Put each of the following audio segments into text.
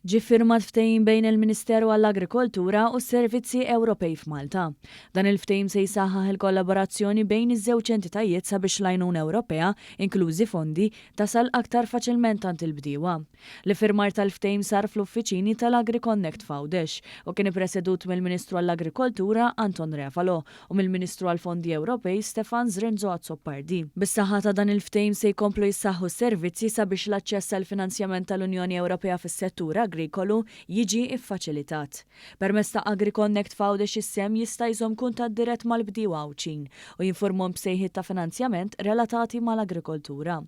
Ġie ffirmat ftehim bejn il-Ministeru għall-Agrikoltura u s-Servizzi Ewropej f'Malta. Dan il-ftehim se jsaħħaħ il-kollaborazzjoni bejn iż-żewġ entitajiet sabiex l-għajnuna Ewropea, inklużi fondi, tasal aktar faċilment għand il-bdiewa. L-iffirmar tal-ftehim sar fl-uffiċini tal-AgriConnect Fawdex u kien ippresedut mill-Ministru għall-Agrikoltura Anton Refalo u mill-Ministru għall-Fondi Ewropej Stefan Zrenzo Azzopardi. Bis-saħħa ta' dan il-ftehim se jkomplu jissaħħu s-servizzi sabiex l-aċċess għall-finanzjament tal-Unjoni Ewropea fis-settur agrikolu jiġi iffaċilitat. Permezz ta' AgriConnect Fawdex is-sem jista' jżomm kuntatt dirett mal-bdiewa Awċin u jinformhom b'sejħiet ta' finanzjament relatati mal-agrikoltura.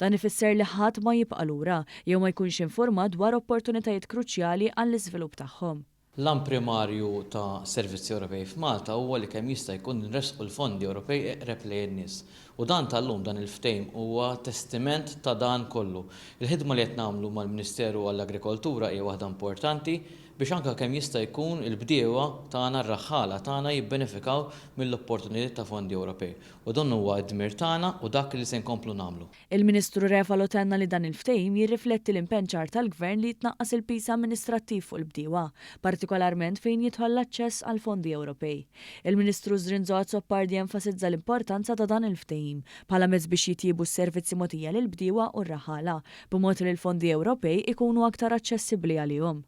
Dan ifisser li ħadd ma jibqa' lura jew ma jkunx informat dwar opportunitajiet kruċjali għall-iżvilupp tagħhom. L-an primarju ta' Servizzi Ewropej f'Malta huwa li kemm jista' jkun nresqu l-fondi Ewropej eqreb lejn nies. U dan tal-lum dan il-ftehim huwa testiment ta' dan kollu. Il-ħidma li qed nagħmlu mal-Ministeru għall-Agrikoltura hija waħda importanti biex anke kemm jista' jkun il-bdiewa tagħna r-raħħala tagħna jibbenefikaw mill-opportunitajiet ta' fondi Ewropej. U dan huwa d-dmir tagħna u dak li se nkomplu nagħmlu. Il-Ministru Refalo tenna li dan il-ftehim jirrifletti l-impenn ċar tal-Gvern li jtnaqqas il-pis amministrattiv fuq il-bdiewa, partikolarment fejn jidħol l-aċċess għal fondi Ewropej. Il-Ministru Zrinzo Azzopardi jenfasizza l-importanza ta' dan il-ftehim bħala mezz biex jitjiebu s-servizzi mogħtija lill-bdiewa u r-raħħala b'mod li l-fondi Ewropej ikunu aktar aċċessibbli għalihom.